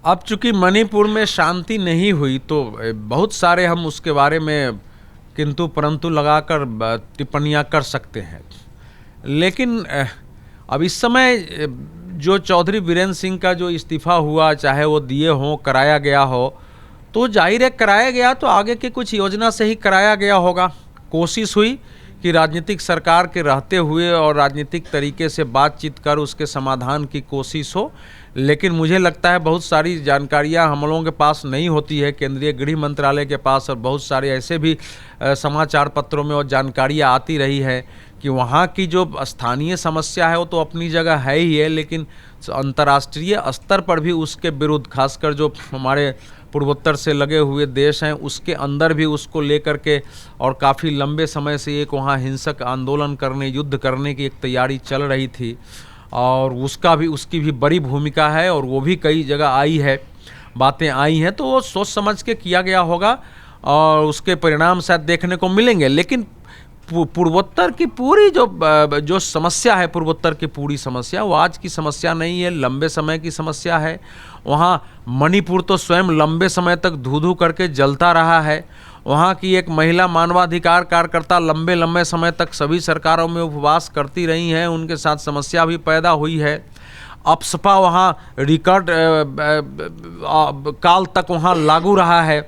अब चूंकि मणिपुर में शांति नहीं हुई तो बहुत सारे हम उसके बारे में किंतु परंतु लगाकर टिप्पणियां कर सकते हैं, लेकिन अब इस समय जो चौधरी बीरेंद्र सिंह का जो इस्तीफा हुआ, चाहे वो दिए हों, कराया गया हो, तो जाहिर है कराया गया तो आगे की कुछ योजना से ही कराया गया होगा। कोशिश हुई कि राजनीतिक सरकार के रहते हुए और राजनीतिक तरीके से बातचीत कर उसके समाधान की कोशिश हो, लेकिन मुझे लगता है बहुत सारी जानकारियां हम लोगों के पास नहीं होती है, केंद्रीय गृह मंत्रालय के पास, और बहुत सारे ऐसे भी समाचार पत्रों में और जानकारियां आती रही है कि वहाँ की जो स्थानीय समस्या है वो तो अपनी जगह है ही है, लेकिन अंतर्राष्ट्रीय स्तर पर भी उसके विरुद्ध, खासकर जो हमारे पूर्वोत्तर से लगे हुए देश हैं उसके अंदर भी उसको लेकर के और काफ़ी लंबे समय से एक वहाँ हिंसक आंदोलन करने, युद्ध करने की एक तैयारी चल रही थी, और उसकी भी बड़ी भूमिका है और वो भी कई जगह आई है, बातें आई हैं, तो वो सोच समझ के किया गया होगा और उसके परिणाम शायद देखने को मिलेंगे। लेकिन पूर्वोत्तर की पूरी जो समस्या है, पूर्वोत्तर की पूरी समस्या वो आज की समस्या नहीं है, लंबे समय की समस्या है। वहाँ मणिपुर तो स्वयं लंबे समय तक धू-धू करके जलता रहा है। वहाँ की एक महिला मानवाधिकार कार्यकर्ता लंबे समय तक सभी सरकारों में उपवास करती रही हैं, उनके साथ समस्या भी पैदा हुई है। अप्सपा वहाँ रिकॉर्ड काल तक वहाँ लागू रहा है।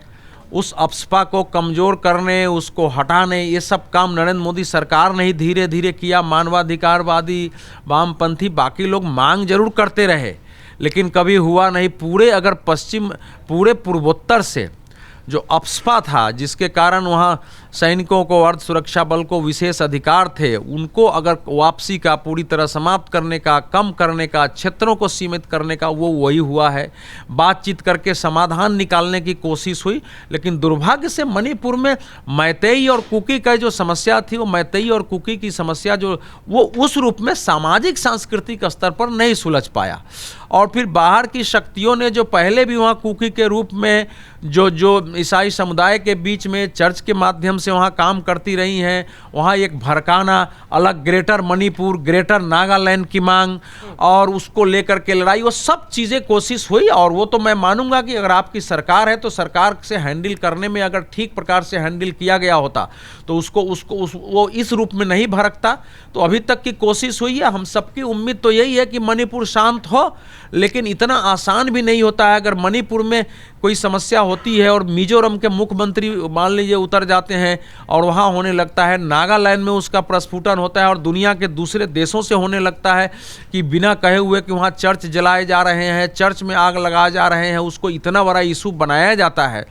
उस अप्सपा को कमज़ोर करने, उसको हटाने, ये सब काम नरेंद्र मोदी सरकार ने ही धीरे धीरे किया। मानवाधिकारवादी, वामपंथी, बाकी लोग मांग जरूर करते रहे, लेकिन कभी हुआ नहीं। पूरे पूर्वोत्तर से जो अप्सपा था, जिसके कारण वहाँ सैनिकों को, अर्ध सुरक्षा बल को विशेष अधिकार थे, उनको अगर वापसी का, पूरी तरह समाप्त करने का, कम करने का, क्षेत्रों को सीमित करने का, वो वही हुआ है। बातचीत करके समाधान निकालने की कोशिश हुई, लेकिन दुर्भाग्य से मणिपुर में मैतेई और कुकी का जो समस्या थी, वो मैतेई और कुकी की समस्या जो वो उस रूप में सामाजिक सांस्कृतिक स्तर पर नहीं सुलझ पाया। और फिर बाहर की शक्तियों ने जो पहले भी वहाँ कुकी के रूप में जो ईसाई समुदाय के बीच में चर्च के माध्यम से वहाँ काम करती रही हैं, वहाँ एक भड़काना, अलग ग्रेटर मणिपुर, ग्रेटर नागालैंड की मांग और उसको लेकर के लड़ाई, वो सब चीज़ें कोशिश हुई। और वो तो मैं मानूंगा कि अगर आपकी सरकार है तो सरकार से हैंडल करने में अगर ठीक प्रकार से हैंडल किया गया होता तो वो इस रूप में नहीं भड़कता। तो अभी तक की कोशिश हुई है। हम सबकी उम्मीद तो यही है कि मणिपुर शांत हो, लेकिन इतना आसान भी नहीं होता है। अगर मणिपुर में कोई समस्या होती है और मिजोरम के मुख्यमंत्री मान लीजिए उतर जाते हैं और वहाँ होने लगता है, नागालैंड में उसका प्रस्फुटन होता है और दुनिया के दूसरे देशों से होने लगता है कि बिना कहे हुए कि वहाँ चर्च जलाए जा रहे हैं, चर्च में आग लगाए जा रहे हैं, उसको इतना बड़ा इशू बनाया जाता है,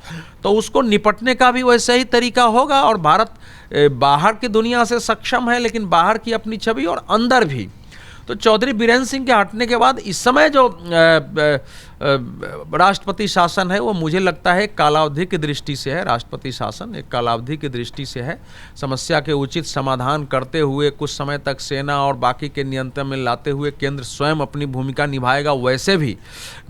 तो उसको निपटने का भी वैसे ही तरीका होगा। और भारत बाहर की दुनिया से सक्षम है, लेकिन बाहर की अपनी छवि और अंदर भी। तो चौधरी बीरेंद्र सिंह के हटने के बाद इस समय जो राष्ट्रपति शासन है वो मुझे लगता है कालावधि की दृष्टि से है। राष्ट्रपति शासन एक कालावधि की दृष्टि से है। समस्या के उचित समाधान करते हुए कुछ समय तक सेना और बाकी के नियंत्रण में लाते हुए केंद्र स्वयं अपनी भूमिका निभाएगा। वैसे भी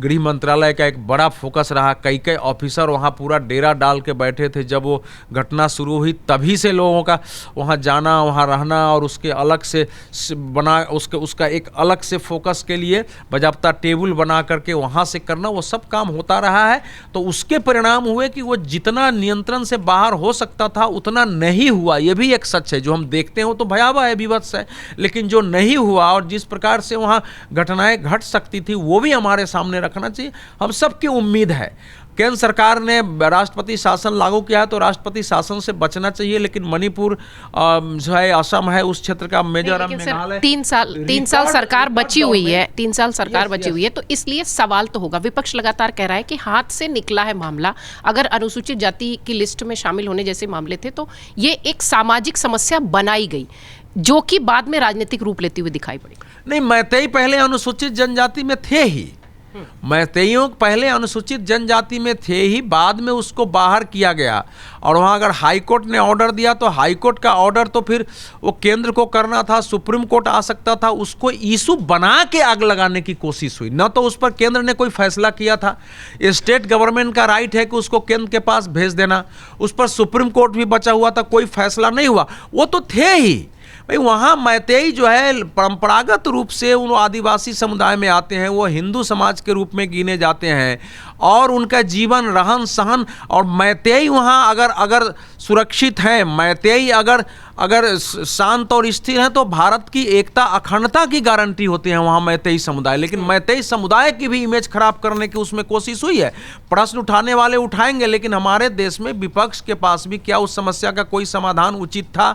गृह मंत्रालय का एक बड़ा फोकस रहा, कई ऑफिसर वहाँ पूरा डेरा डाल के बैठे थे। जब वो घटना शुरू हुई तभी से लोगों का वहाँ जाना, वहाँ रहना और उसके अलग से बना उसका एक अलग से फोकस के लिए बाकायदा टेबल बना करके वहाँ से करना, वो सब काम होता रहा है। तो उसके परिणाम हुए कि वो जितना नियंत्रण से बाहर हो सकता था उतना नहीं हुआ। ये भी एक सच है, जो हम देखते हैं वो तो भयावह है, विभत्स है, लेकिन जो नहीं हुआ और जिस प्रकार से वहाँ घटनाएं घट सकती थी वो भी हमारे सामने रखना चाहिए। हम सबकी उम्मीद है, केंद्र सरकार ने राष्ट्रपति शासन लागू किया है तो राष्ट्रपति शासन से बचना चाहिए, लेकिन मणिपुर जो है, असम है, उस क्षेत्र का मिजोरम, मेघालय, 3 साल सरकार बची हुई है, 3 साल सरकार बची हुई है, तो इसलिए सवाल तो होगा। विपक्ष लगातार कह रहा है कि हाथ से निकला है मामला। अगर अनुसूचित जाति की लिस्ट में शामिल होने जैसे मामले थे तो ये एक सामाजिक समस्या बनाई गई, जो कि बाद में राजनीतिक रूप लेती हुई दिखाई पड़ी। नहीं, मैतेई पहले अनुसूचित जनजाति में थे ही, मैतेइयों पहले अनुसूचित जनजाति में थे ही, बाद में उसको बाहर किया गया। और वहाँ अगर हाई कोर्ट ने ऑर्डर दिया तो हाई कोर्ट का ऑर्डर तो फिर वो केंद्र को करना था, सुप्रीम कोर्ट आ सकता था, उसको इशू बना के आग लगाने की कोशिश हुई। न तो उस पर केंद्र ने कोई फैसला किया था, स्टेट गवर्नमेंट का राइट है कि उसको केंद्र के पास भेज देना, उस पर सुप्रीम कोर्ट भी बचा हुआ था, कोई फैसला नहीं हुआ। वो तो थे ही, भाई वहाँ मैतेई जो है परंपरागत रूप से उन आदिवासी समुदाय में आते हैं, वो हिंदू समाज के रूप में गिने जाते हैं और उनका जीवन रहन सहन, और मैतेई वहाँ अगर सुरक्षित हैं, मैतेई अगर शांत और स्थिर हैं तो भारत की एकता अखंडता की गारंटी होती है वहाँ मैतेई समुदाय। लेकिन मैतेई समुदाय की भी इमेज खराब करने की उसमें कोशिश हुई है। प्रश्न उठाने वाले उठाएंगे, लेकिन हमारे देश में विपक्ष के पास भी क्या उस समस्या का कोई समाधान उचित था?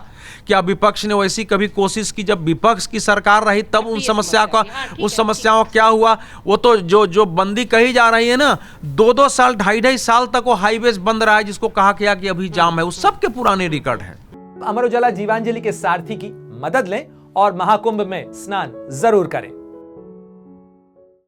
क्या विपक्ष ने वैसी कभी कोशिश की? जब विपक्ष की सरकार रही तब उन समस्या का, उस समस्याओं का क्या हुआ? वो तो जो बंदी कही जा रही है ना, 2-2 साल 2.5 साल तक वो हाईवेज बंद रहा है, जिसको कहा गया कि अभी जाम है, उस सब के पुराने रिकॉर्ड है। अमर उजाला जीवांजलि के सारथी की मदद लें और महाकुंभ में स्नान जरूर करें।